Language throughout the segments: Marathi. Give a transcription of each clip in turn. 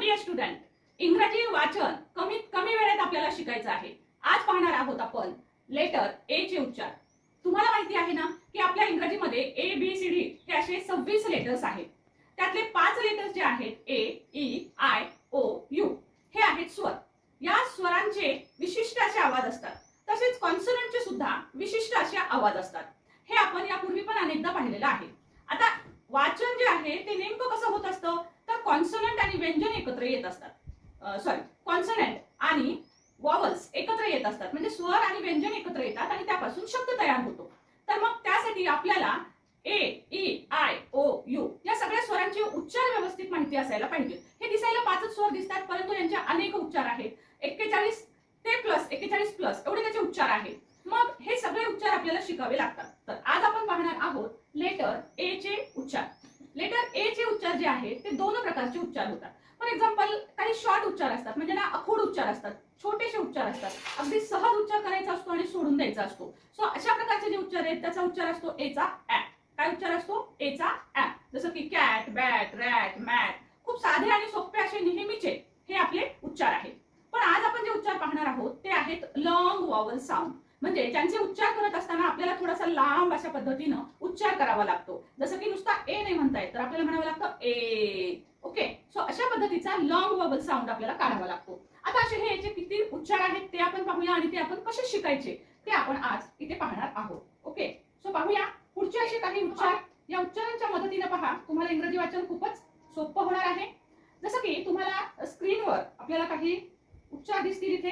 डिअर स्टुडंट, इंग्रजी वाचन कमीत कमी वेळेत आपल्याला शिकायचं आहे. आज पाहणार आहोत आपण लेटर ए चे उच्चार. तुम्हाला माहिती आहे ना की आपल्या इंग्रजीमध्ये ए बी सी डी हे असे 26 लेटर्स आहेत. त्यातले 5 लेटर्स जे आहेत ए, ई, आय, ओ, यू हे आहेत स्वर. या स्वरांचे विशिष्ट असे आवाज असतात. तसेच कॉन्सोनंटचे सुद्धा विशिष्ट असे आवाज असतात. हे आपण यापूर्वी पण अनेकदा पाहिलेलं आहे. आता वाचन जे आहे ते नेमकं कसं होत असतं तर कॉन्सोनंट आणि व्यंजन एकत्र येत असतात. कॉन्सोनंट आणि वॉवल्स एकत्र येत असतात, म्हणजे स्वर आणि व्यंजन एकत्र येतात आणि त्यापासून शब्द तयार होतो. तर मग त्यासाठी आपल्याला ए, ई, आय, ओ, यू या सगळ्या स्वरांचे उच्चार व्यवस्थित माहिती असायला पाहिजे. हे दिसायला 5च स्वर दिसतात, परंतु यांचे अनेक उच्चार आहेत. 41 ते प्लस 41 प्लस एवढे त्याचे उच्चार आहेत. मग हे सगळे उच्चार आपल्याला शिकावे लागतात. तर आज आपण पाहणार आहोत लेटर ए चे उच्चार. लेटर ए चे उच्चार जे आहेत ते 2 प्रकारचे उच्चार होतात. फॉर एक्झाम्पल काही शॉर्ट उच्चार असतात, म्हणजे ना अखूड उच्चार असतात, छोटेसे उच्चार असतात. अगदी सहज उच्चार करायचा असतो आणि सोडून द्यायचा असतो. सो अशा प्रकारचे जे उच्चार आहेत त्याचा उच्चार असतो ए चा ऍ. काय उच्चार असतो ए चा ऍ. जसं की कॅट, बॅट, रॅट, मॅट. खूप साधे आणि सोपे असे नेहमीचे हे आपले उच्चार आहेत. पण आज आपण जे उच्चार पाहणार आहोत ते आहेत लॉंग वॉवल साऊंड. म्हणजे ज्यांचे उच्चार करत असताना आपल्याला थोडासा लांब अशा पद्धतीनं उच्चार करावा लागतो. जसं की नुसता ए नाही म्हणता येत, तर आपल्याला म्हणावं लागतं ए. ओके, सो अशा पद्धतीचा लॉंग वॉवल साऊंड आपल्याला काढावा लागतो. आता असे हे याचे किती उच्चार आहेत ते आपण पाहूया आणि ते आपण कसे शिकायचे ते आपण आज इथे पाहणार आहोत. ओके, सो पाहूया पुढचे असे काही उच्चार. या उच्चारांच्या मदतीने पहा तुम्हाला इंग्रजी वाचन खूपच सोपं होणार आहे. जसं की तुम्हाला स्क्रीनवर आपल्याला काही उच्चार दिसतील इथे.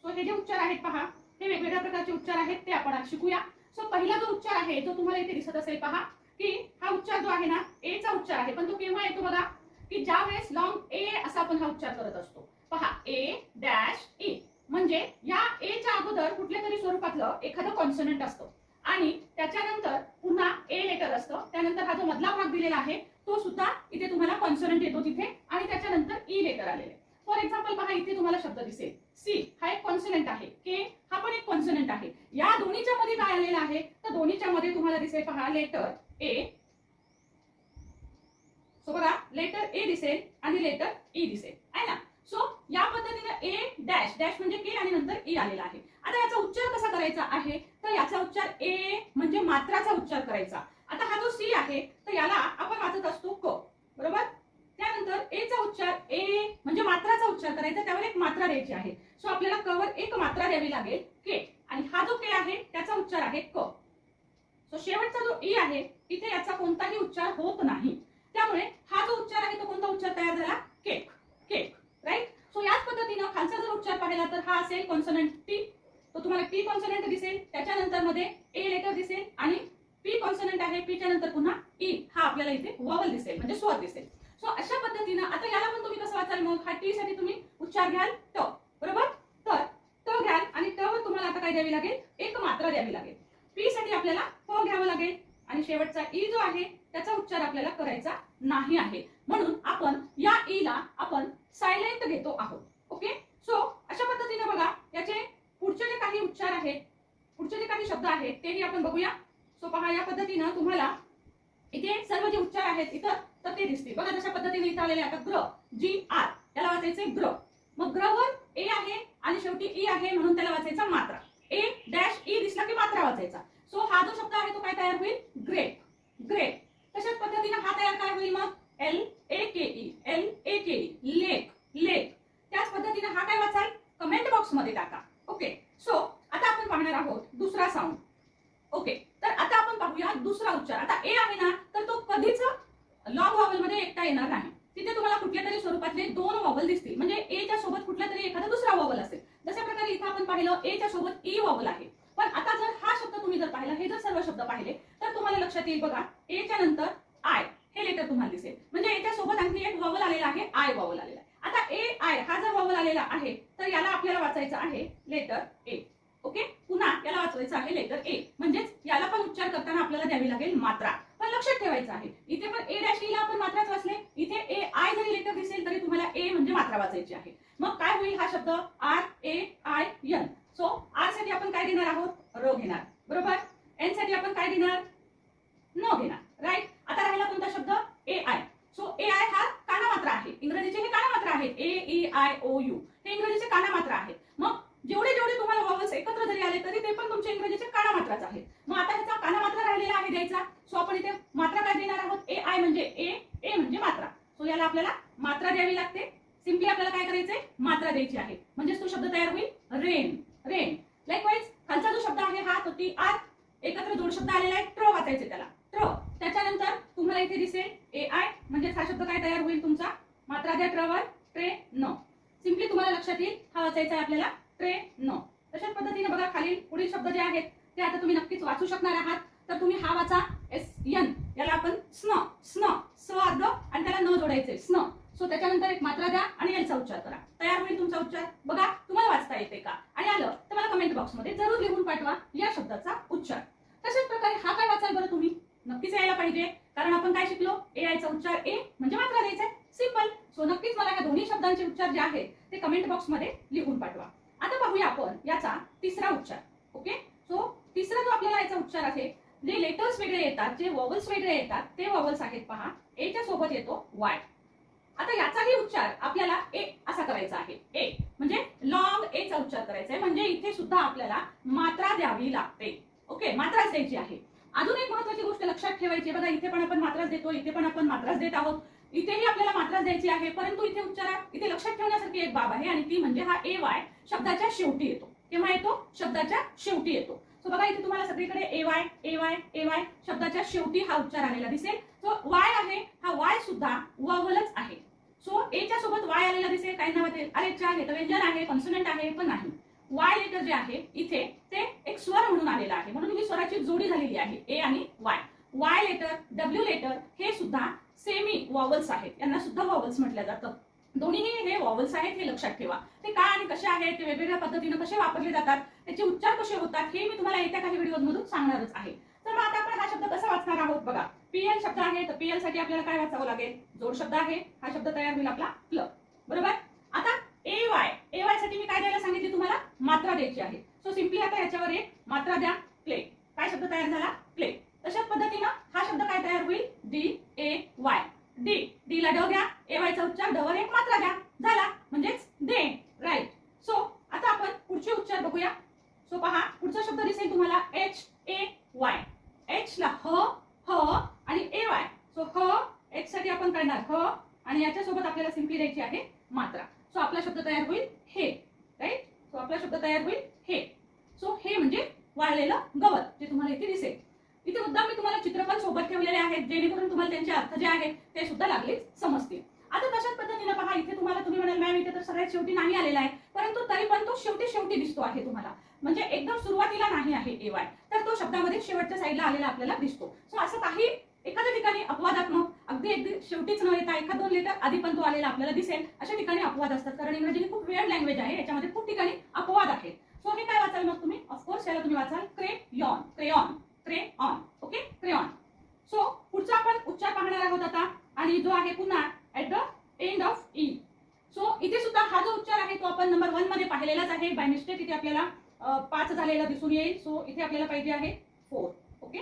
सो हे जे उच्चार आहेत पहा, हे वेगवेगळ्या प्रकारचे उच्चार आहेत ते आपण आज शिकूया. सो पहिला जो उच्चार आहे तो तुम्हाला इथे दिसत असेल पहा, की हा उच्चार जो आहे ना ए चा उच्चार आहे. पण तो केव्हा येतो बघा, की ज्या वेळेस लॉंग ए असा आपण हा उच्चार करत असतो. पहा ए डॅश ई, म्हणजे या ए च्या अगोदर कुठल्या तरी स्वरूपातलं एखादं कॉन्सोनंट असतं आणि त्याच्यानंतर पुन्हा ए लेटर असतं. त्यानंतर हा जो मधला भाग दिलेला आहे तो सुद्धा इथे तुम्हाला कॉन्सोनंट येतो तिथे आणि त्याच्यानंतर ई लेटर आलेले. फॉर एक्झाम्पल पहा इथे तुम्हाला शब्द दिसेल सी, हा एक कॉन्सोनंट आहे. के हा पण एक कॉन्सोनंट आहे. या दोन्हीच्या मध्ये काय आलेलं आहे तर दोन्हीच्या मध्ये तुम्हाला दिसेल पहा लेटर ए. सो बघा लेटर ए दिसेल आणि लेटर ई दिसेल आहे ना. सो या पद्धतीने ए डॅश डॅश म्हणजे के आणि नंतर ई आलेला आहे. आता याचा उच्चार कसा करायचा आहे तर याचा उच्चार ए म्हणजे मात्राचा उच्चार करायचा. आता हा जो सी आहे तर याला आपण वाचत असतो क, बरोबर. त्यानंतर ए चा उच्चार ए म्हणजे मात्राचा उच्चार करायचा, त्यावर एक मात्रा द्यायची आहे. सो आपल्याला क वर एक मात्रा द्यावी लागेल के, आणि हा जो के आहे त्याचा उच्चार आहे क. सो शेवटचा जो ई आहे इथे याचा कोणताही उच्चार होत नाही. त्यामुळे हा जो उच्चार आहे तो कोणता उच्चार तयार झाला केक, केक, राईट. सो याच पद्धतीनं खालचा जर उच्चार पाहिला तर हा असेल कॉन्सोनंट टी. तो तुम्हाला टी कॉन्सोनंट दिसेल, त्याच्यानंतर मध्ये ए लेटर दिसेल आणि पी कॉन्सोनंट आहे, पी च्या नंतर पुन्हा ई हा आपल्याला इथे वॉवल दिसेल म्हणजे स्वर दिसेल. सो अशा पद्धतीनं आता याला पण तुम्ही कसं वाचाल मग, हा टी साठी तुम्ही उच्चार घ्याल ट, बरोबर. तर ट घ्याल आणि ट वर तुम्हाला आता काय द्यावी लागेल एक मात्रा द्यावी लागेल. पी साठी आपल्याला प घ्यावं लागेल आणि शेवटचा ई जो आहे त्याचा उच्चार आपल्याला करायचा नाही आहे, म्हणून आपण या ई ला आपण सायलेंट घेतो आहोत. ओके, सो अशा पद्धतीने बघा याचे पुढचे जे काही उच्चार आहेत, पुढचे जे काही शब्द आहेत तेही आपण बघूया. सो पहा या पद्धतीनं तुम्हाला इथे सर्व जे उच्चार आहेत इथं तर ते दिसतील बघा. जशा पद्धतीने इथं आलेले आता ग्र, जी आर, याला वाचायचे ग्र. मग ग्र वर ए आहे आणि शेवटी ई आहे म्हणून त्याला वाचायचा मात्रा. ए डॅश ई दिसला की मात्रा वाचायचा. सो हा जो शब्द आहे तो काय तयार होईल ग्रेप, ग्रेप. तशाच पद्धतीने हा तयार काय होईल मग L A K E, L A K E, lake, lake. त्याच पद्धतीने हा काय वाचाल कमेंट बॉक्स मध्ये टाका. ओके, सो आता आपण पाहणार आहोत दुसरा साऊंड. ओके, तर आता आपण पाहूया दुसरा उच्चार. आता ए आहे ना तर तो कधीच लॉंग वॉवल मध्ये एकटा येणार नाही. तिथे तुम्हाला कुठल्या तरी स्वरूपातले 2 वॉवल दिसतील, म्हणजे ए च्या सोबत कुठला तरी एखादा दुसरा वॉवल असेल. जशा प्रकारे इथं आपण पाहिलं ए च्या सोबत ई वॉवल आहे. पण आता जर हा शब्द तुम्ही जर पाहिला, हे जर सर्व शब्द पाहिले तर तुम्हाला लक्षात येईल बघा ए च्या नंतर आय हे लेटर तुम्हाला दिसेल, म्हणजे ए च्या सोबत आणखी एक वॉवल आलेला आहे, आय वॉवल आलेला आहे. आता ए आय हा जर वॉवल आलेला आहे तर याला आपल्याला वाचायचं आहे लेटर ए. ओके, पुन्हा याला वाचवायचं आहे लेटर ए, म्हणजेच याला पण उच्चार करताना आपल्याला द्यावी लागेल मात्रा. पण लक्षात ठेवायचं आहे इथे पण ए डॅश ई ला आपण मात्राच वाचले, इथे ए आय जरी लेटर दिसेल तरी तुम्हाला ए म्हणजे मात्रा वाचायची आहे. मग काय होईल हा शब्द R A I N. So R साठी आपण काय घेणार आहोत र घेणार, बरोबर. एन साठी आपण काय घेणार न घेणार, राईट. आता राहिला कोणता शब्द ए आय. सो ए आय हा काना मात्रा आहे, इंग्रजीचे हे काना मात्रा आहेत AEIOU हे इंग्रजीचे काना मात्रा आहेत. मग जेवढे जेवढे तुम्हाला वॉवल्स एकत्र जरी आले तरी ते पण तुमचे इंग्रजीचे काना मात्राच आहेत. मग आता ह्याचा काना मात्रा राहिलेला आहे द्यायचा. सो आपण इथे मात्रा काय देणार आहोत? AI म्हणजे ए म्हणजे मात्रा. सो याला आपल्याला मात्रा द्यावी लागते. सिम्पली आपल्याला काय करायचंय? मात्रा द्यायची आहे. म्हणजेच तो शब्द तयार होईल रेन. रेन. लाईकवाईज खालचा जो शब्द आहे हा तो TR एकत्र जोड शब्द आलेला आहे. ट्र वाचायचे त्याला. ट्र. त्याच्यानंतर तुम्हाला इथे दिसेल AI म्हणजे हा शब्द काय तयार होईल तुमचा? मात्रा द्या ट्रवर. ट्रेन. सिम्पली तुम्हाला लक्षात येईल हा वाचायचा आहे आपल्याला ट्रेन. तशाच पद्धतीने बघा खाली पुढील शब्द जे आहेत ते आता तुम्ही नक्कीच वाचू शकणार आहात. तर तुम्ही हा वाचा SN. याला आपण स्न. स्न. स अर्ध आणि त्याला न जोडायचे स्न. सो त्याच्यानंतर एक मात्रा द्या आणि एलचा उच्चार करा. तयार होईल तुमचा उच्चार. बघा तुम्हाला वाचता येते का? आणि आलं तर मला कमेंट बॉक्समध्ये जरूर लिहून पाठवा या शब्दाचा उच्चार. तशाच प्रकारे हा काय वाचाल बरं तुम्ही? नक्कीच यायला पाहिजे कारण आपण काय शिकलो? AIचा उच्चार ए म्हणजे मात्रा द्यायचा आहे. सिंपल. सो नक्कीच मला या दोन्ही शब्दांचे उच्चार जे आहेत ते कमेंट बॉक्समध्ये लिहून पाठवा. आता पाहूया आपण याचा तिसरा उच्चार. ओके. सो तिसरा जो आपल्याला याचा उच्चार आहे जे लेटर्स वेगळे येतात जे वॉवल्स वेगळे येतात ते वॉवल्स आहेत पहा. एच्या सोबत येतो वाय. आता याचाही उच्चार आपल्याला ए असा करायचा आहे. ए म्हणजे लॉंग एचा उच्चार करायचा आहे. म्हणजे इथे सुद्धा आपल्याला मात्रा द्यावी लागते. ओके. मात्राच द्यायची आहे. अजून एक महत्त्वाची गोष्ट लक्षात ठेवायची. बघा इथे पण आपण मात्राच देतो. इथे पण आपण मात्राच देत आहोत. इथेही आपल्याला मात्राच द्यायची आहे. परंतु इथे उच्चारात इथे लक्षात ठेवण्यासारखी एक बाब आहे आणि ती म्हणजे हा AY शब्दाच्या शेवटी येतो. केव्हा येतो? शब्दाच्या शेवटी येतो. सो बघा इथे तुम्हाला सगळीकडे AY शब्दाच्या शेवटी हा उच्चार आलेला दिसेल. सो वाय आहे हा वाय सुद्धा वॉवलच आहे. सो एच्या सोबत वाय आलेला दिसेल. काही नावात अरेच्या आहे तर व्यंजन आहे कॉन्सोनंट आहे पण नाही. वाय लेटर जे आहे इथे ते एक स्वर म्हणून आलेला आहे म्हणून ही स्वराची जोडी झालेली आहे ए आणि Y. Y letter W letter हे सुद्धा सेमी वॉवल्स आहेत. यांना सुद्धा वॉवल्स म्हटलं जातं. दोन्हीही हे वॉवल्स आहेत हे लक्षात ठेवा. ते का आणि कसे आहेत ते वेगवेगळ्या पद्धतीने कसे वापरले जातात त्याचे उच्चार कसे होतात हे मी तुम्हाला येत्या काही व्हिडिओमधून सांगणारच आहे. तर मग आता आपण हा शब्द कसा वाचणार आहोत बघा. PL शब्द आहे तर PL साठी आपल्याला काय वाचावं लागेल? जोड शब्द आहे. हा शब्द तयार होईल आपला प्ल. बरोबर. आता AY साठी मी काय द्यायला सांगितले तुम्हाला? मात्रा द्यायची आहे. सो सिम्पली आता याच्यावर एक मात्रा द्या. प्ले. काय शब्द तयार झाला? प्ले. तशाच पद्धतीनं हा शब्द काय तयार होईल? DAY. डी ला ड घ्या. AYचा उच्चार ड वर एक मात्रा द्या. झाला म्हणजेच दे. राईट. सो आता आपण पुढचे उच्चार बघूया. सो पहा पुढचा शब्द दिसेल तुम्हाला HAY. H ला ह आणि AY. सो H साठी आपण करणार ह आणि याच्या सोबत आपल्याला सिम्पली द्यायची आहे मात्रा. सो आपला शब्द तयार होईल हे. राईट. सो आपला शब्द तयार होईल हे. सो हे म्हणजे वाळलेलं गवत जे तुम्हाला इथे दिसेल. इथे मुद्दाम मी तुम्हाला चित्र पण सोबत ठेवलेले आहेत जेणेकरून तुम्हाला त्यांचे अर्थ जे आहेत ते सुद्धा लागलेच समजतील. आता तशाच पद्धतीने पहा इथे तुम्हाला तुम्ही म्हणाल मॅम इथे तर सगळ्यात शेवटी नाही आलेला आहे परंतु तरी पण तो शेवटी दिसतो आहे तुम्हाला. म्हणजे एकदम सुरुवातीला नाही आहे AY तर तो शब्दामध्ये शेवटच्या साईडला आलेला आपल्याला दिसतो. सो असं काही एखाद्या ठिकाणी अपवादात्मक अगदी शेवटीच न येता एखाद दोन लेटर आधी पण तो आलेला आपल्याला दिसेल. अशा ठिकाणी अपवाद असतात कारण इंग्रजी ही खूप वेळ लँग्वेज आहे. याच्यामध्ये खूप ठिकाणी अपवाद आहेत. सो हे काय वाचाल मग तुम्ही? ऑफकोर्स याला तुम्ही वाचाल crayon. Crayon. Crayon. Okay. Crayon. So पुढचा आपण उच्चार पाहणार आहोत आता आणि जो आहे पुन्हा at the end of E. So इथे सुद्धा हा जो उच्चार आहे तो आपण नंबर 1 मध्ये पाहिलेलाच आहे. बाय मिस्टेक इथे आपल्याला 5 झालेला दिसून येईल. सो इथे आपल्याला पाहिजे आहे 4. ओके.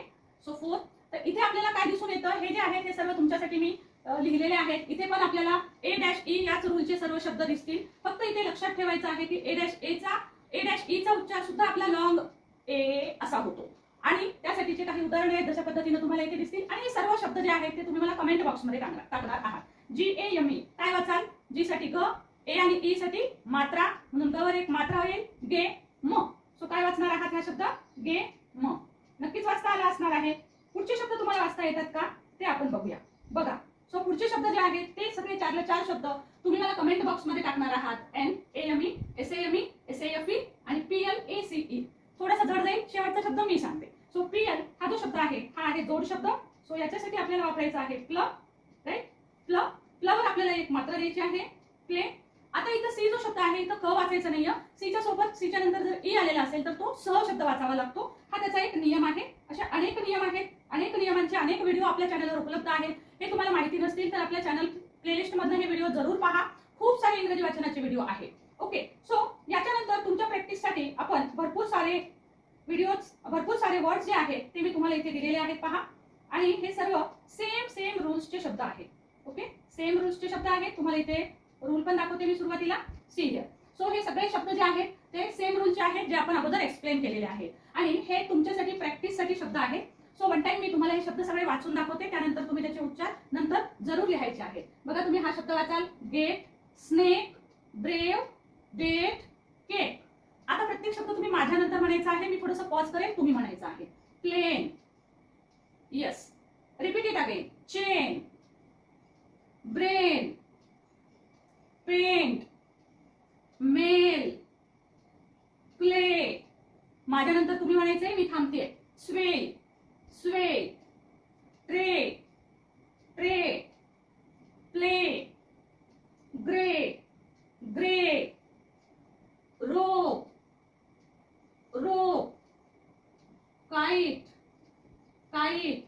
सो 4. तर इथे आपल्याला काय दिसून येतं? हे जे आहे ते सर्व तुमच्यासाठी मी लिहिलेले आहेत. इथे पण आपल्याला A-E याच रूलचे सर्व शब्द दिसतील. फक्त इथे लक्षात ठेवायचं आहे की A-E चा उच्चार सुद्धा आपला लॉंग ए असा होतो आणि त्यासाठीचे काही उदाहरणे आहेत जशा पद्धतीने तुम्हाला इथे दिसतील आणि सर्व शब्द जे आहेत ते तुम्ही मला कमेंट बॉक्समध्ये टाकणार आहात. GAME काय वाचाल? G साठी ग, ए आणि ई साठी मात्रा म्हणून ग वर एक मात्रा होईल गे म. सो काय वाचणार आहात हा शब्द? गे म. नक्कीच वाचता आला असणार आहे. पुढचे शब्द तुम्हाला वाचता येतात का ते आपण बघूया. बघा. सो पुढचे शब्द जे आहेत ते सगळे 4 शब्द तुम्ही मला कमेंट बॉक्समध्ये टाकणार आहात. NAME, SAME, SAFE आणि PLACE. थोडासा जड जाईल. शेवटचा शब्द मी सांगते. सो PL हा जो शब्द आहे हा आहे जोड शब्द. सो याच्यासाठी आपल्याला वापरायचा आहे प्ल. राईट. प्लवर आपल्याला एक मात्रा द्यायची आहे. प्ले. आता इथं सी जो शब्द आहे इथं क वाचायचं नाहीये. सीच्या सोबत सीच्या नंतर जर ई आलेला असेल तर तो स शब्द वाचावा लागतो. हा त्याचा एक नियम आहे. अशा अनेक नियम आहेत. अनेक नियमांचे अनेक व्हिडिओ आपल्या चॅनलवर उपलब्ध आहेत. हे तुम्हाला माहिती नसतील तर आपल्या चॅनल प्लेलिस्ट मधून हे व्हिडिओ जरूर पहा. खूप सारे इंग्रजी वाचनाचे व्हिडिओ आहेत. ओके. सो याच्यानंतर तुमच्या प्रॅक्टिससाठी आपण भरपूर सारे वर्ड्स जे आहेत ते मी तुम्हाला इथे दिलेले आहेत पहा. आणि हे सर्व सेम रूल्सचे शब्द आहेत. ओके. सेम रूल्सचे शब्द आहेत. तुम्हाला इथे रूल पण दाखवते मी सुरुवातीला, सी हिअर. सो हे सगळे शब्द जे आहेत ते सेम रूलचे आहेत जे आपण अगोदर एक्सप्लेन केलेले आहेत आणि हे तुमच्यासाठी प्रॅक्टिससाठी शब्द आहेत. सो वन टाइम मी तुम्हाला हे शब्द सगळे वाचून दाखवते, त्यानंतर तुम्ही त्याचे उच्चार नंतर जरूर लिहायचे आहेत. बघा तुम्ही हा शब्द वाचाल, gate, snake, brave, date, cake. आता प्रत्येक शब्द तुम्ही माझ्यानंतर म्हणायचा आहे, मी थोडंसं पॉज करेल, तुम्ही म्हणायचं आहे. Plain, yes, repeat it again. Chain, brain, paint, mail, play. माझ्यानंतर तुम्ही म्हणायचंय, मी थांबते. Swell, sway, tray, tray, play, grey, grey, row, row, kite, kite.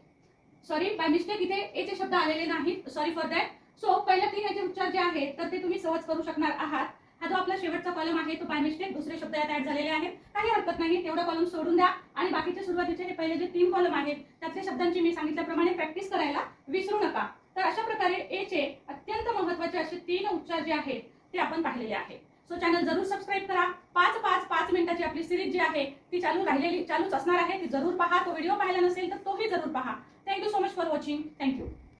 Sorry by mistake इथे एचे शब्द आलेले नाहीत, सॉरी फॉर दॅट. सो पहिल्या 3 याचे उच्चार जे आहेत तर ते तुम्ही सहज करू शकणार आहात. हा जो आपला शेवटचा कॉलम आहे तो बाय मिस्टेक दुसरे शब्द यात ऍड झालेले आहेत, काही हरकत नाही, तेवढा कॉलम सोडून द्या आणि बाकीचे सुरुवातीचे हे पहिले जे 3 कॉलम आहेत त्यातल्या शब्दांची मी सांगितल्याप्रमाणे प्रॅक्टिस करायला विसरू नका. तर अशा प्रकारे एचे अत्यंत महत्त्वाचे असे 3 उच्चार जे आहेत ते आपण पाहिलेले आहेत. सो चॅनल जरूर सबस्क्राईब करा. 5 मिनिटाची आपली सिरीज जी आहे ती चालूच असणार आहे, ती जरूर पहा. तो व्हिडिओ पाहिला नसेल तर तोही जरूर पहा. Thank you so much for watching. Thank you.